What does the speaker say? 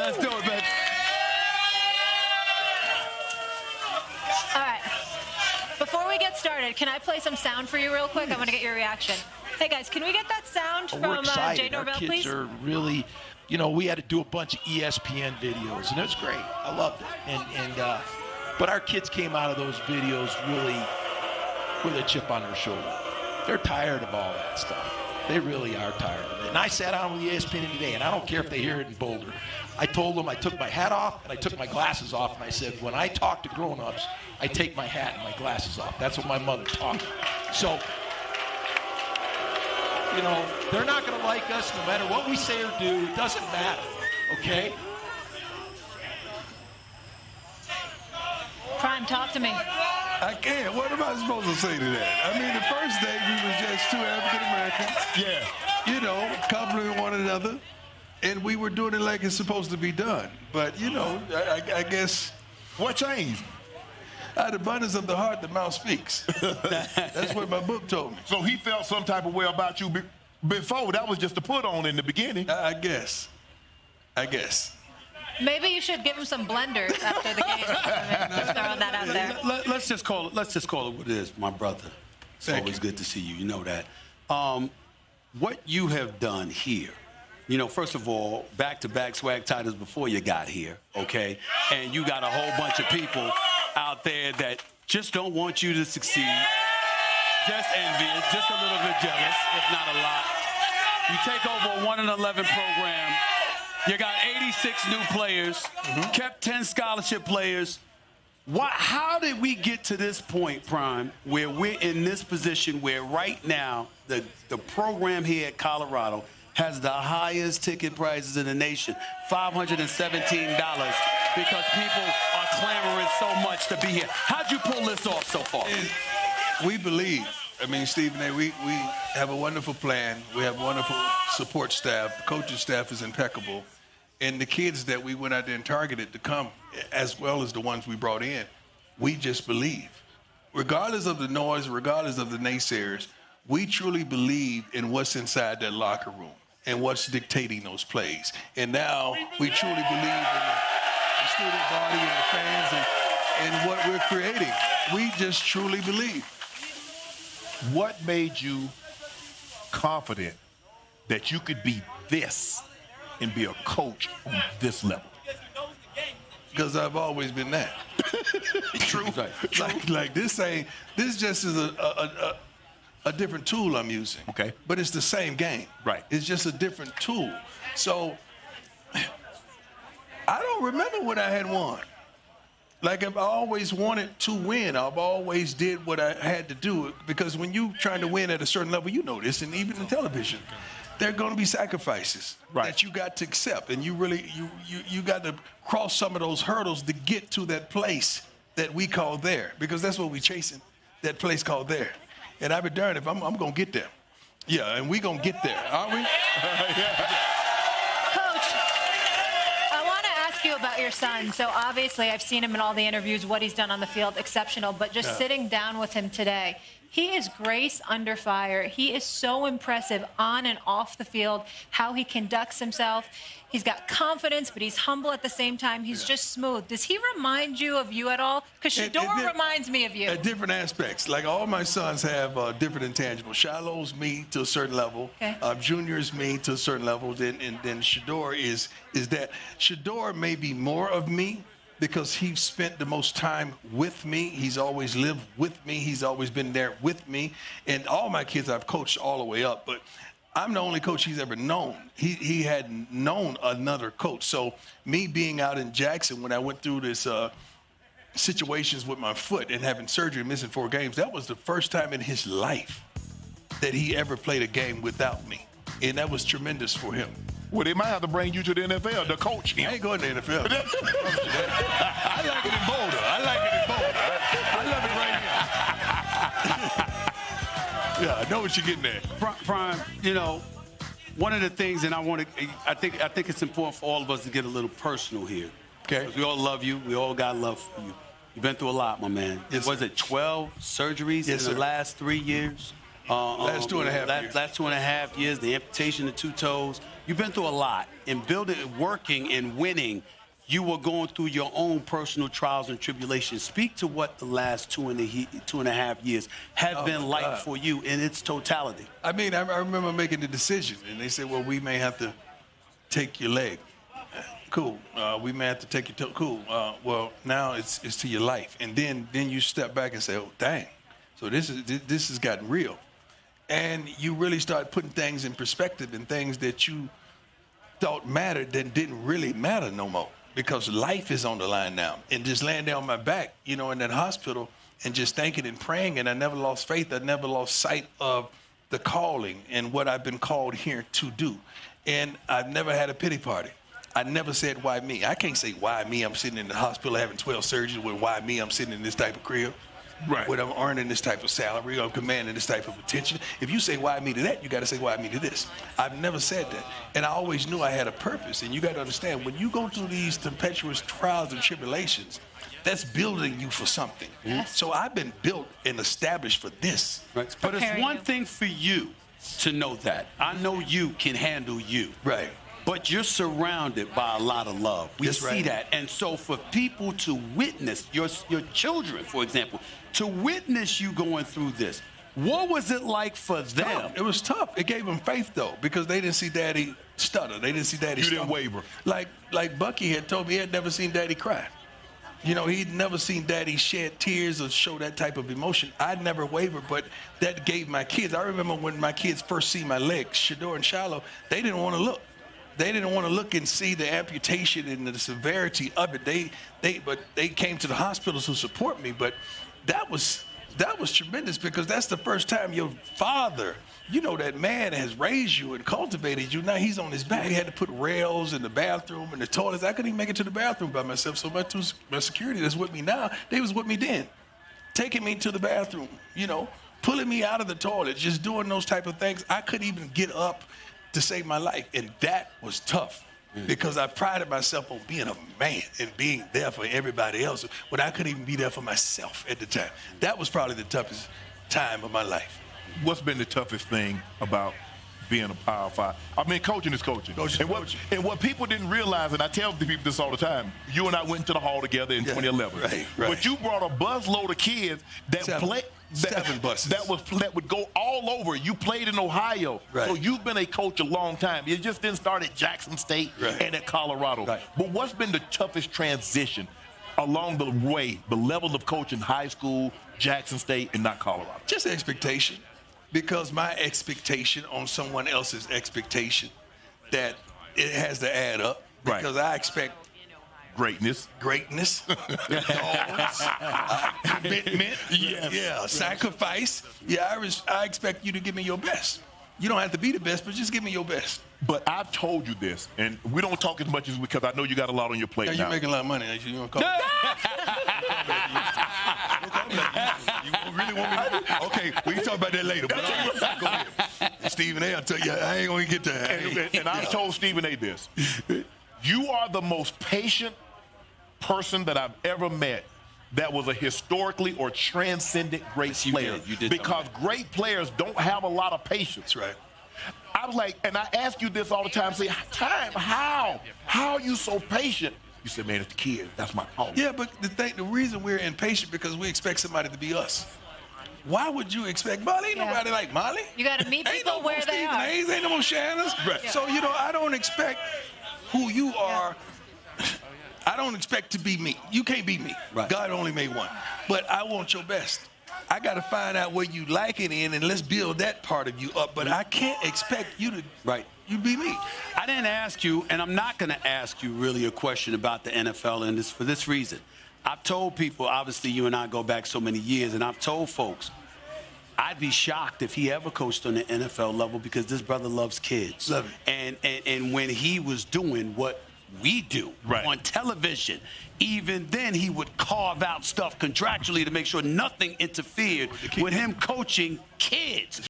Let's do it, man. All right. Before we get started, can I play some sound for you real quick? I want to get your reaction. Hey, guys, can we get that sound from Jay Norvell, Our kids please? are really, you know, we had to do a bunch of ESPN videos, and it was great. I loved it. But our kids came out of those videos really with a chip on their shoulder. They're tired of all that stuff. They really are tired of it. And I sat down with ESPN today, and I don't care if they hear it in Boulder. I told them I took my hat off and I took my glasses off, and I said, when I talk to grown-ups, I take my hat and my glasses off. That's what my mother taught me. So, you know, they're not going to like us no matter what we say or do. It doesn't matter, okay? Prime, talk to me. I can't. What am I supposed to say to that? I mean, the first day we were just two African Americans. Yeah. You know, complimenting one another, and we were doing it like it's supposed to be done. But, you know, I guess. What changed? Out of abundance of the heart, the mouth speaks. That's what my book told me. So he felt some type of way about you before. That was just a put on in the beginning. I guess. Maybe you should give him some blenders after the game. Just throwing that out there. Let's just call it what it is, my brother. It's always good to see you. You know that. What you have done here, you know, first of all, back-to-back swag titles before you got here, okay? And you got a whole bunch of people out there that just don't want you to succeed, just envious, just a little bit jealous, if not a lot. You take over a 1-11 program. You got 86 new players, kept 10 scholarship players. How did we get to this point, Prime, where we're in this position where right now the program here at Colorado has the highest ticket prices in the nation, $517, because people are clamoring so much to be here. How'd you pull this off so far? We believe. I mean, Stephen, we have a wonderful plan. We have a wonderful support staff. The coaching staff is impeccable. And the kids that we went out there and targeted to come, as well as the ones we brought in, we just believe. Regardless of the noise, regardless of the naysayers, we truly believe in what's inside that locker room and what's dictating those plays. And now we truly believe in the student body and the fans and what we're creating. We just truly believe. What made you confident that you could be this and be a coach on this level? Because I've always been that. True. Like this just is a different tool I'm using. Okay. But it's the same game. Right. It's just a different tool. So I don't remember when I had won. Like, I've always wanted to win. I've always did what I had to do. Because when you're trying to win at a certain level, you know this, and even in television, there are going to be sacrifices that you got to accept. And you really, you got to cross some of those hurdles to get to that place that we call there. Because that's what we're chasing, that place called there. And I've been darned if I'm going to get there. Yeah, and we're going to get there, aren't we? You about your son. So obviously I've seen him in all the interviews, what he's done on the field, exceptional, but just sitting down with him today, he is grace under fire. He is so impressive on and off the field, how he conducts himself. He's got confidence, but he's humble at the same time. He's just smooth. Does he remind you of you at all? Because Shador reminds me of you. At different aspects. Like, all my sons have different intangibles. Shiloh's me to a certain level. Okay. Junior's me to a certain level. Then Shador is that. Shador may be more of me because he spent the most time with me. He's always lived with me. He's always been there with me. And all my kids I've coached all the way up. But I'm the only coach he's ever known. He hadn't known another coach. So me being out in Jackson when I went through this situations with my foot and having surgery and missing 4 games, that was the first time in his life that he ever played a game without me. And that was tremendous for him. Well, they might have to bring you to the NFL to coach him. I ain't going to the NFL. I like it in Boulder. I love it right here. Yeah, I know what you're getting at. Prime, you know, one of the things, and I think it's important for all of us to get a little personal here. Okay. We all love you. We all got love for you. You've been through a lot, my man. Yes, Was sir. it 12 surgeries in the last 3 years? Last 2.5 years. Last 2.5 years, the amputation of 2 toes. You've been through a lot. In building, working, and winning, you were going through your own personal trials and tribulations. Speak to what the last 2.5 years have been like for you in its totality. I mean, I remember making the decision, and they said, well, we may have to take your leg. Cool. We may have to take your toe. Cool. Well, now it's to your life. And then you step back and say, oh, dang. So this has gotten real. And you really start putting things in perspective, and things that you thought mattered that didn't really matter no more, because life is on the line now. And just laying there on my back, in that hospital, and just thinking and praying, and I never lost faith. I never lost sight of the calling and what I've been called here to do. And I've never had a pity party. I never said, why me? I can't say, why me? I'm sitting in the hospital having 12 surgeries. With why me? I'm sitting in this type of crib. Right. When I'm earning this type of salary, I'm commanding this type of attention. If you say why me to that, you got to say why me to this. I've never said that. And I always knew I had a purpose. And you got to understand, when you go through these tempestuous trials and tribulations, that's building you for something. Yes. So I've been built and established for this. Right. But it's one thing for you to know that. I know you can handle you. Right. But you're surrounded by a lot of love. We see that. And so for people to witness, your children, for example, to witness you going through this, what was it like for them? It was tough. It gave them faith, though, because they didn't see Daddy stutter. They didn't see Daddy You didn't waver. Like Bucky had told me, he had never seen Daddy cry. He'd never seen Daddy shed tears or show that type of emotion. I'd never wavered, but that gave my kids. I remember when my kids first see my legs, Shador and Shiloh, they didn't want to look. They didn't want to look and see the amputation and the severity of it. But they came to the hospital to support me. But that was tremendous, because that's the first time your father, that man has raised you and cultivated you. Now he's on his back. He had to put rails in the bathroom and the toilets. I couldn't even make it to the bathroom by myself. So my security that's with me now, they was with me then, taking me to the bathroom, pulling me out of the toilet, just doing those type of things. I couldn't even get up to save my life. And that was tough, because I prided myself on being a man and being there for everybody else when I couldn't even be there for myself at the time. That was probably the toughest time of my life. What's been the toughest thing about being a Power 5? I mean, coaching is coaching. And what people didn't realize, and I tell the people this all the time, you and I went to the hall together in 2011. Right. But you brought a busload of kids that played. 7 buses. That would go all over. You played in Ohio. Right. So you've been a coach a long time. You just didn't start at Jackson State and at Colorado. Right. But what's been the toughest transition along the way, the level of coaching high school, Jackson State, and not Colorado? Just expectation. Because my expectation on someone else's expectation, that it has to add up. Because I expect greatness, commitment, sacrifice. I expect you to give me your best. You don't have to be the best, but just give me your best. But I've told you this, and we don't talk as much as because I know you got a lot on your plate now. You're making a lot of money. You don't call me. You really want me to? Okay, we can talk about that later. But go ahead. Stephen A., I'll tell you, I ain't going to get that. And I've told Stephen A. this. You are the most patient person that I've ever met that was a historically or transcendent great player. You did because great players don't have a lot of patience. That's right. I was like, and I ask you this all the time, say, how are you so patient? You said, man, it's the kid. That's my calling. Yeah, but the reason we're impatient because we expect somebody to be us. Why would you expect Molly? Ain't nobody like Molly. You got to meet people where they are. Ain't no more Shannons. Right. So, I don't expect who you are. I don't expect to be me. You can't be me. Right. God only made one. But I want your best. I got to find out where you like it in, and let's build that part of you up. But I can't expect you to you be me. I didn't ask you, and I'm not going to ask you really a question about the NFL, and this for this reason. I've told people, obviously you and I go back so many years, and I've told folks, I'd be shocked if he ever coached on the NFL level because this brother loves kids. Love it. And when he was doing what we do on television, even then he would carve out stuff contractually to make sure nothing interfered with him coaching kids.